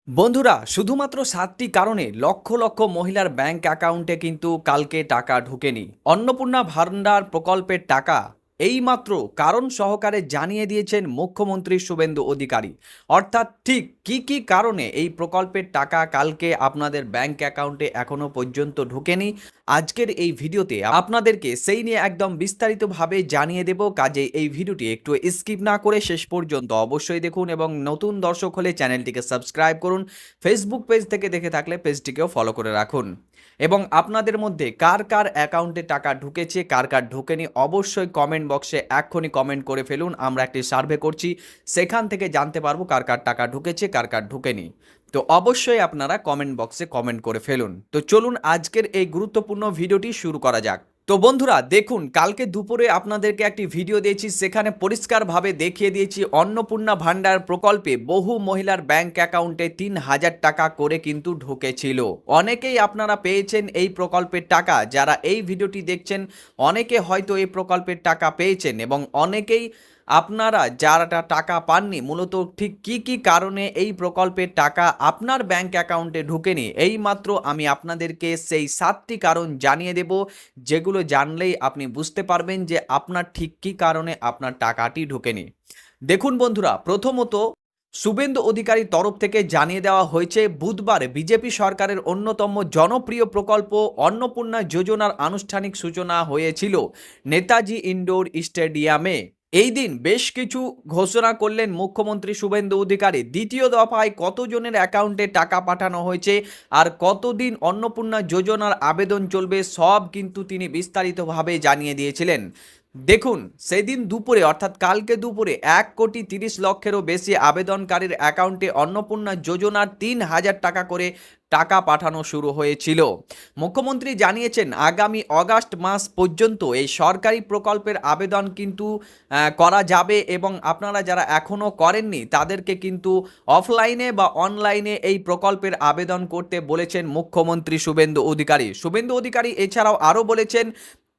বন্ধুরা শুধুমাত্র ৭টি কারণে লক্ষ লক্ষ মহিলার ব্যাংক অ্যাকাউন্টে কিন্তু কালকে টাকা ঢোকেনি। অন্নপূর্ণা ভান্ডার প্রকল্পের টাকা এইমাত্র কারণ সহকারে জানিয়ে দিয়েছেন মুখ্যমন্ত্রী শুভেন্দু অধিকারী। অর্থাৎ ঠিক কি কি কারণে এই প্রকল্পের টাকা কালকে আপনাদের ব্যাংক অ্যাকাউন্টে এখনো পর্যন্ত ঢোকেনি, আজকের এই ভিডিওতে আপনাদেরকে সেই নিয়ে একদম বিস্তারিতভাবে জানিয়ে দেব। কাজে এই ভিডিওটি একটু স্কিপ না করে শেষ পর্যন্ত অবশ্যই দেখুন এবং নতুন দর্শক হলে চ্যানেলটিকে সাবস্ক্রাইব করুন। ফেসবুক পেজ থেকে দেখে থাকলে পেজটিকেও ফলো করে রাখুন এবং আপনাদের মধ্যে কার কার অ্যাকাউন্টে টাকা ঢুকেছে কার কার ঢোকেনি অবশ্যই কমেন্ট বক্সে এক্ষুনি কমেন্ট করে ফেলুন। আমরা একটি সার্ভে করছি, সেখান থেকে জানতে পারবো কার কার টাকা ঢুকেছে কার কার ঢুকেনি। তো অবশ্যই আপনারা কমেন্ট বক্সে কমেন্ট করে ফেলুন। তো চলুন আজকের এই গুরুত্বপূর্ণ ভিডিওটি শুরু করা যাক। তো বন্ধুরা দেখুন, কালকে দুপুরে আপনাদেরকে একটি ভিডিও দিয়েছি, সেখানে পরিষ্কারভাবে দেখিয়ে দিয়েছি অন্নপূর্ণা ভান্ডার প্রকল্পে বহু মহিলার ব্যাংক অ্যাকাউন্টে ৩,০০০ টাকা করে কিন্তু ঢুকেছিল। অনেকেই আপনারা পেয়েছেন এই প্রকল্পের টাকা, যারা এই ভিডিওটি দেখছেন অনেকে হয়তো এই প্রকল্পের টাকা পেয়েছেন এবং অনেকেই আপনারা যারা টাকা পাননি। মূলত ঠিক কি কি কারণে এই প্রকল্পের টাকা আপনার ব্যাংক অ্যাকাউন্টে ঢুকেনি, এইমাত্র আমি আপনাদেরকে সেই ৭টি কারণ জানিয়ে দেব, যেগুলো জানলেই আপনি বুঝতে পারবেন যে আপনার ঠিক কী কারণে আপনার টাকাটি ঢোকেনি। দেখুন বন্ধুরা, প্রথমত শুভেন্দু অধিকারীর তরফ থেকে জানিয়ে দেওয়া হয়েছে বুধবার বিজেপি সরকারের অন্যতম জনপ্রিয় প্রকল্প অন্নপূর্ণা যোজনার আনুষ্ঠানিক সূচনা হয়েছিল নেতাজি ইনডোর স্টেডিয়ামে। এই দিন বেশ কিছু ঘোষণা করলেন মুখ্যমন্ত্রী শুভেন্দু অধিকারী। দ্বিতীয় দফায় কতজনের অ্যাকাউন্টে টাকা পাঠানো হয়েছে আর কতদিন অন্নপূর্ণা যোজনার আবেদন চলবে সব কিন্তু তিনি বিস্তারিতভাবে জানিয়ে দিয়েছিলেন। দেখুন, সেদিন দুপুরে অর্থাৎ কালকে দুপুরে ১,৩০,০০,০০০-এরও বেশি আবেদনকারীর অ্যাকাউন্টে অন্নপূর্ণা যোজনার ৩,০০০ টাকা করে টাকা পাঠানো শুরু হয়েছিল। মুখ্যমন্ত্রী জানিয়েছেন আগামী অগাস্ট মাস পর্যন্ত এই সরকারি প্রকল্পের আবেদন কিন্তু করা যাবে এবং আপনারা যারা এখনও করেননি তাদেরকে কিন্তু অফলাইনে বা অনলাইনে এই প্রকল্পের আবেদন করতে বলেছেন মুখ্যমন্ত্রী শুভেন্দু অধিকারী। শুভেন্দু অধিকারী এছাড়াও আরও বলেছেন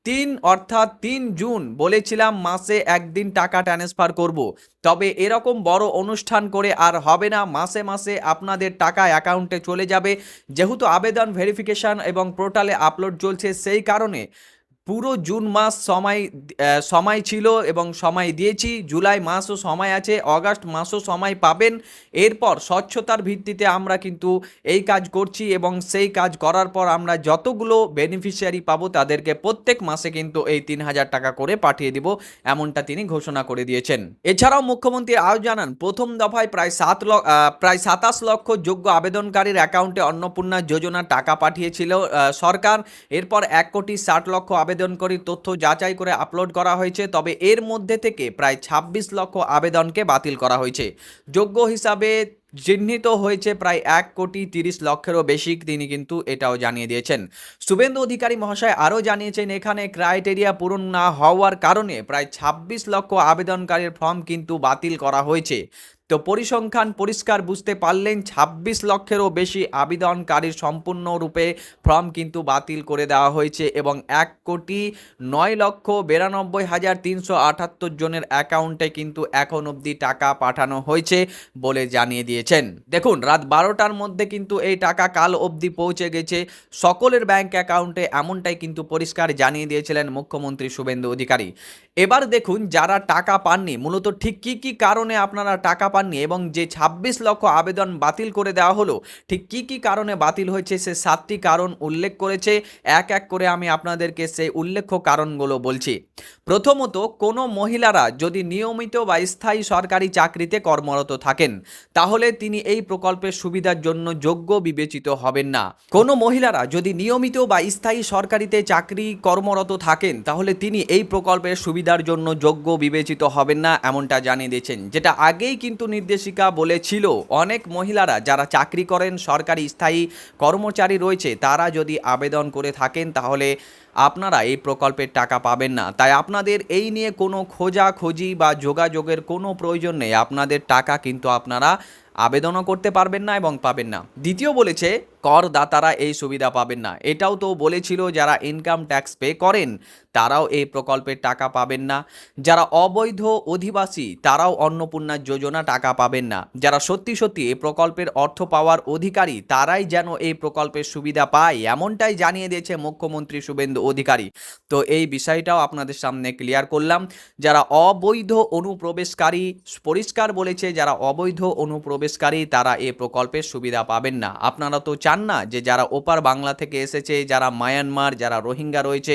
৩ জুন বলেছিলাম মাসে একদিন টাকা ট্রান্সফার করব, তবে এরকম বড় অনুষ্ঠান করে আর হবে না, মাসে মাসে আপনাদের টাকা অ্যাকাউন্টে চলে যাবে। যেহেতু আবেদন ভেরিফিকেশন এবং পোর্টালে আপলোড চলছে, সেই কারণে পুরো জুন মাস সময় ছিল এবং সময় দিয়েছি, জুলাই মাসও সময় আছে, অগাস্ট মাসও সময় পাবেন। এরপর স্বচ্ছতার ভিত্তিতে আমরা কিন্তু এই কাজ করছি এবং সেই কাজ করার পর আমরা যতগুলো বেনিফিশিয়ারি পাবো তাদেরকে প্রত্যেক মাসে কিন্তু এই ৩,০০০ টাকা করে পাঠিয়ে দিব, এমনটা তিনি ঘোষণা করে দিয়েছেন। এছাড়াও মুখ্যমন্ত্রী আরও জানান প্রথম দফায় প্রায় ২৭ লক্ষ যোগ্য আবেদনকারীর অ্যাকাউন্টে অন্নপূর্ণা যোজনার টাকা পাঠিয়েছিল সরকার। এরপর ১,৬০,০০,০০০ আবেদনকারীর তথ্য যাচাই করে আপলোড করা হয়েছে, তবে এর মধ্যে থেকে প্রায় ২৬ লক্ষ আবেদনকে বাতিল করা হয়েছে। যোগ্য হিসাবে চিহ্নিত হয়েছে প্রায় ১,৩০,০০,০০০-এরও বেশি, তিনি কিন্তু এটাও জানিয়ে দিয়েছেন। শুভেন্দু অধিকারী মহাশয় আরও জানিয়েছেন এখানে ক্রাইটেরিয়া পূরণ না হওয়ার কারণে প্রায় ২৬ লক্ষ আবেদনকারীর ফর্ম কিন্তু বাতিল করা হয়েছে। তো পরিসংখ্যান পরিষ্কার বুঝতে পারলেন, ২৬ লক্ষেরও বেশি আবেদনকারীর সম্পূর্ণরূপে ফর্ম কিন্তু বাতিল করে দেওয়া হয়েছে এবং ১,৯,৯,৯২,৩৭৮ জনের অ্যাকাউন্টে কিন্তু এখন অবধি টাকা পাঠানো হয়েছে বলে জানিয়ে দিয়েছেন। দেখুন, রাত ১২টার মধ্যে কিন্তু এই টাকা কাল অবধি পৌঁছে গেছে সকলের ব্যাংক অ্যাকাউন্টে, এমনটাই কিন্তু পরিষ্কার জানিয়ে দিয়েছিলেন মুখ্যমন্ত্রী শুভেন্দু অধিকারী। এবার দেখুন, যারা টাকা পাননি মূলত ঠিক কি কি কারণে আপনারা টাকা পাননি এবং যে ২৬ লক্ষ আবেদন বাতিল করে দেওয়া হলো ঠিক কি কি কারণে বাতিল হয়েছে সে ৭টি কারণ উল্লেখ করেছে। এক এক করে আমি আপনাদেরকে সেই উল্লেখ্য কারণগুলো বলছি। প্রথমত, কোনো মহিলারা যদি নিয়মিত বা স্থায়ী সরকারি চাকরিতে কর্মরত থাকেন তাহলে তিনি এই প্রকল্পের সুবিধার জন্য যোগ্য বিবেচিত হবেন না। কোনো মহিলারা যদি নিয়মিত বা স্থায়ী সরকারিতে চাকরি কর্মরত থাকেন তাহলে তিনি এই প্রকল্পের সুবিধার জন্য যোগ্য বিবেচিত হবেন না, এমনটা জানিয়ে দিয়েছেন। যেটা আগেই কিন্তু নির্দেশিকা বলেছিল অনেক মহিলারা যারা চাকরি করেন, সরকারি স্থায়ী কর্মচারী রয়েছে, তারা যদি আবেদন করে থাকেন তাহলে আপনারা এই প্রকল্পের টাকা পাবেন না। তাই আপনাদের এই নিয়ে কোনো খোঁজাখুঁজি বা যোগাযোগের কোনো প্রয়োজন নেই, আপনাদের টাকা কিন্তু আপনারা আবেদনও করতে পারবেন না এবং পাবেন না। দ্বিতীয় বলেছে করদাতারা এই সুবিধা পাবেন না। এটাও তো বলেছিল যারা ইনকাম ট্যাক্স পে করেন তারাও এই প্রকল্পের টাকা পাবেন না, যারা অবৈধ অধিবাসী তারাও অন্নপূর্ণা যোজনা টাকা পাবেন না, যারা সত্যি সত্যি এই প্রকল্পের অর্থ পাওয়ার অধিকারী তারাই যেন এই প্রকল্পের সুবিধা পায়, এমনটাই জানিয়ে দিয়েছে মুখ্যমন্ত্রী শুভেন্দু অধিকারী। তো এই বিষয়টাও আপনাদের সামনে ক্লিয়ার করলাম। যারা অবৈধ অনুপ্রবেশকারী, পরিষ্কার বলেছে যারা অবৈধ অনুপ্রবেশকারী তারা এই প্রকল্পের সুবিধা পাবেন না। আপনারা তো চান না যে যারা ওপার বাংলা থেকে এসেছে, যারা মায়ানমার, যারা রোহিঙ্গা রয়েছে,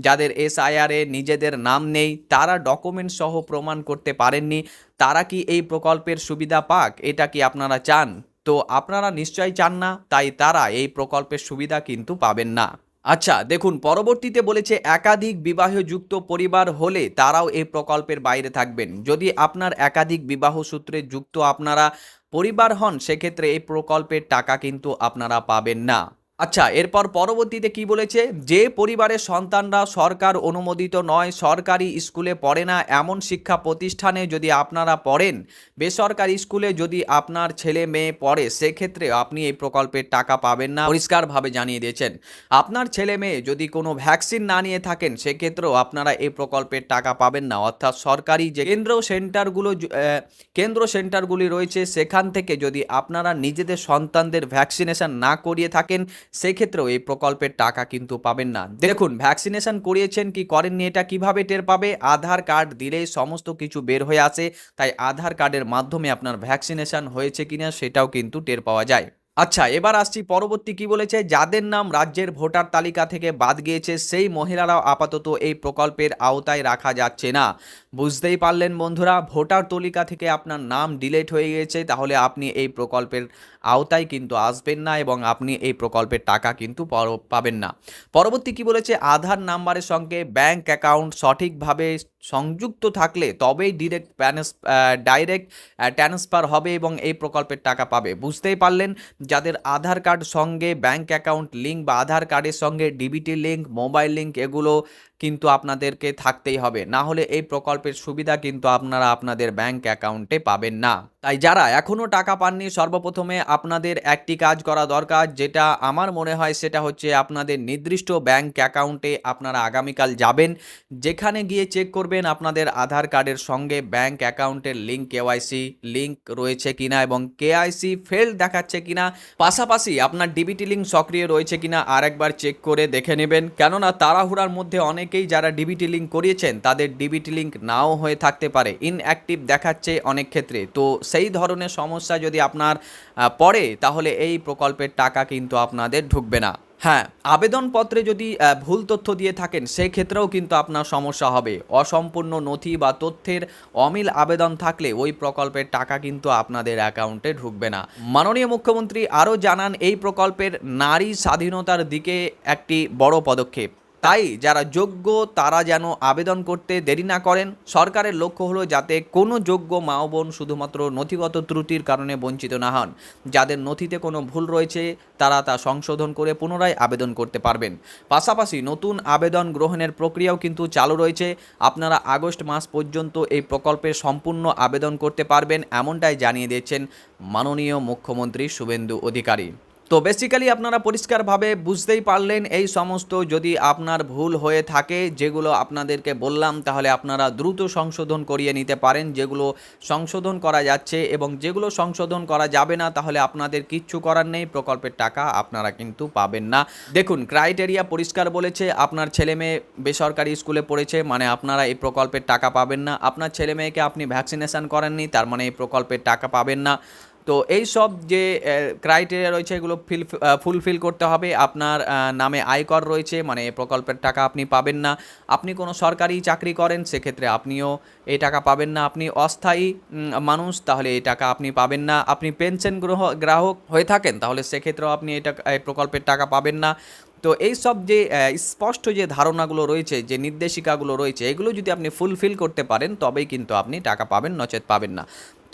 যাদের এসআইআরে নিজেদের নাম নেই, তারা ডকুমেন্ট সহ প্রমাণ করতে পারেননি, তারা কি এই প্রকল্পের সুবিধা পাক? এটা কি আপনারা চান? তো আপনারা নিশ্চয়ই চান না, তাই তারা এই প্রকল্পের সুবিধা কিন্তু পাবেন না। আচ্ছা দেখুন, পরবর্তীতে বলেছে একাধিক বিবাহযুক্ত পরিবার হলে তারাও এই প্রকল্পের বাইরে থাকবেন। যদি আপনার একাধিক বিবাহ সূত্রে যুক্ত আপনারা পরিবার হন, সেক্ষেত্রে এই প্রকল্পের টাকা কিন্তু আপনারা পাবেন না। আচ্ছা, এরপর পরবর্তীতে কি বলেছে, যে পরিবারের সন্তানরা সরকার অনুমোদিত নয়, সরকারি স্কুলে পড়ে না, এমন শিক্ষা প্রতিষ্ঠানে যদি আপনারা পড়েন, বেসরকারি স্কুলে যদি আপনার ছেলে মেয়ে পড়ে, সেক্ষেত্রে আপনি এই প্রকল্পের টাকা পাবেন না, পরিষ্কারভাবে জানিয়ে দিয়েছেন। আপনার ছেলে মেয়ে যদি কোনো ভ্যাকসিন না নিয়ে থাকেন, সেক্ষেত্রেও আপনারা এই প্রকল্পের টাকা পাবেন না। অর্থাৎ সরকারি যে কেন্দ্র সেন্টারগুলি রয়েছে, সেখান থেকে যদি আপনারা নিজেদের সন্তানদের ভ্যাকসিনেশন না করিয়ে থাকেন, সেক্ষেত্রেও এই প্রকল্পের টাকা কিন্তু পাবেন না। দেখুন, ভ্যাকসিনেশন করিয়েছেন কি করেননি এটা কিভাবে টের পাবে? আধার কার্ড দিলেই সমস্ত কিছু বের হয়ে আসে, তাই আধার কার্ডের মাধ্যমে আপনার ভ্যাকসিনেশন হয়েছে কিনা সেটাও কিন্তু টের পাওয়া যায়। আচ্ছা, এবার আসছি পরবর্তী কি বলেছে, যাদের নাম রাজ্যের ভোটার তালিকা থেকে বাদ গিয়েছে সেই মহিলারাও আপাতত এই প্রকল্পের আওতায় রাখা যাচ্ছে না। বুঝতেই পারলেন বন্ধুরা, ভোটার তালিকা থেকে আপনার নাম ডিলিট হয়ে গিয়েছে, তাহলে আপনি এই প্রকল্পের আওতায় কিন্তু আসবেন না এবং আপনি এই প্রকল্পের টাকা কিন্তু পাবেন না। পরবর্তী কি বলেছে, আধার নাম্বারের সঙ্গে ব্যাংক অ্যাকাউন্ট সঠিকভাবে সংযুক্ত থাকলে তবেই ডাইরেক্ট ট্রান্সফার হবে এবং এই প্রকল্পের টাকা পাবে। বুঝতেই পারলেন, যাদের আধার কার্ড সঙ্গে ব্যাংক অ্যাকাউন্ট লিঙ্ক বা আধার কার্ডের সঙ্গে ডিবিটি লিঙ্ক, মোবাইল লিঙ্ক, এগুলো কিন্তু আপনাদেরকে থাকতেই হবে, না হলে এই প্রকল্পের সুবিধা কিন্তু আপনারা আপনাদের ব্যাংক অ্যাকাউন্টে পাবেন না। তাই যারা এখনও টাকা পাননি, সর্বপ্রথমে আপনাদের একটি কাজ করা দরকার, যেটা আমার মনে হয় সেটা হচ্ছে আপনাদের নির্দিষ্ট ব্যাংক অ্যাকাউন্টে আপনারা আগামীকাল যাবেন, যেখানে গিয়ে চেক করবেন আপনাদের আধার কার্ডের সঙ্গে ব্যাংক অ্যাকাউন্টের লিঙ্ক, কেওয়াইসি লিঙ্ক রয়েছে কিনা এবং কেওয়াইসি ফেল দেখাচ্ছে কিনা, পাশাপাশি আপনার ডিবিটি লিঙ্ক সক্রিয় রয়েছে কিনা আরেকবার চেক করে দেখে নেবেন। কেননা তাড়াহুড়ার মধ্যে অনেকেই যারা ডিবিটি লিঙ্ক করিয়েছেন তাদের ডিবিটি লিঙ্ক নাও হয়ে থাকতে পারে, ইনঅ্যাক্টিভ দেখাচ্ছে অনেক ক্ষেত্রে। তো সেই ধরনের সমস্যা যদি আপনার পড়ে, তাহলে এই প্রকল্পের টাকা কিন্তু আপনাদের ঢুকবে না। হ্যাঁ, আবেদনপত্রে যদি ভুল তথ্য দিয়ে থাকেন, সেক্ষেত্রেও কিন্তু আপনার সমস্যা হবে। অসম্পূর্ণ নথি বা তথ্যের অমিল আবেদন থাকলে ওই প্রকল্পের টাকা কিন্তু আপনাদের অ্যাকাউন্টে ঢুকবে না। মাননীয় মুখ্যমন্ত্রী আরও জানান, এই প্রকল্পের নারী স্বাধীনতার দিকে একটি বড় পদক্ষেপ, তাই যারা যোগ্য তারা যেন আবেদন করতে দেরি না করেন। সরকারের লক্ষ্য হলো যাতে কোনো যোগ্য মা ও বোন শুধুমাত্র নথিগত ত্রুটির কারণে বঞ্চিত না হন। যাদের নথিতে কোনো ভুল রয়েছে তারা তা সংশোধন করে পুনরায় আবেদন করতে পারবেন। পাশাপাশি নতুন আবেদন গ্রহণের প্রক্রিয়াও কিন্তু চালু রয়েছে। আপনারা আগস্ট মাস পর্যন্ত এই প্রকল্পের সম্পূর্ণ আবেদন করতে পারবেন, এমনটাই জানিয়ে দিয়েছেন মাননীয় মুখ্যমন্ত্রী শুভেন্দু অধিকারী। তো বেসিক্যালি আপনারা পরিষ্কারভাবে বুঝতেই পারলেন, এই সমস্ত যদি আপনার ভুল হয়ে থাকে যেগুলো আপনাদেরকে বললাম, তাহলে আপনারা দ্রুত সংশোধন করিয়ে নিতে পারেন যেগুলো সংশোধন করা যাচ্ছে, এবং যেগুলো সংশোধন করা যাবে না তাহলে আপনাদের কিচ্ছু করার নেই, প্রকল্পের টাকা আপনারা কিন্তু পাবেন না। দেখুন, ক্রাইটেরিয়া পরিষ্কার বলেছে, আপনার ছেলে মেয়ে বেসরকারি স্কুলে পড়েছে মানে আপনারা এই প্রকল্পের টাকা পাবেন না, আপনার ছেলে মেয়েকে আপনি ভ্যাকসিনেশন করেননি তার মানে এই প্রকল্পের টাকা পাবেন না। তো এই সব যে ক্রাইটেরিয়া রয়েছে এগুলো ফুলফিল করতে হবে। আপনার নামে আয়কর রয়েছে মানে এই প্রকল্পের টাকা আপনি পাবেন না। আপনি কোনো সরকারি চাকরি করেন, সেক্ষেত্রে আপনিও এই টাকা পাবেন না। আপনি অস্থায়ী মানুষ, তাহলে এই টাকা আপনি পাবেন না। আপনি পেনশন গ্রাহক হয়ে থাকেন, তাহলে সেক্ষেত্রেও আপনি এই প্রকল্পের টাকা পাবেন না। তো এই সব যে স্পষ্ট যে ধারণাগুলো রয়েছে, যে নির্দেশিকাগুলো রয়েছে, এগুলো যদি আপনি ফুলফিল করতে পারেন তবেই কিন্তু আপনি টাকা পাবেন, নচেত পাবেন না।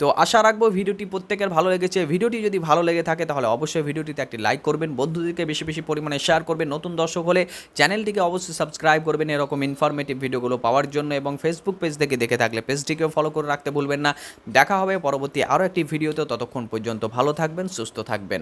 তো আশা রাখবো ভিডিওটি প্রত্যেকের ভালো লেগেছে। ভিডিওটি যদি ভালো লেগে থাকে তাহলে অবশ্যই ভিডিওটিতে একটি লাইক করবেন, বন্ধুদেরকে বেশি বেশি পরিমাণে শেয়ার করবেন। নতুন দর্শক হলে চ্যানেলটিকে অবশ্যই সাবস্ক্রাইব করবেন এরকম ইনফরমেটিভ ভিডিওগুলো পাওয়ার জন্য, এবং ফেসবুক পেজ থেকে দেখে থাকলে পেজটিকেও ফলো করে রাখতে ভুলবেন না। দেখা হবে পরবর্তী আরও একটি ভিডিওতে, ততক্ষণ পর্যন্ত ভালো থাকবেন, সুস্থ থাকবেন।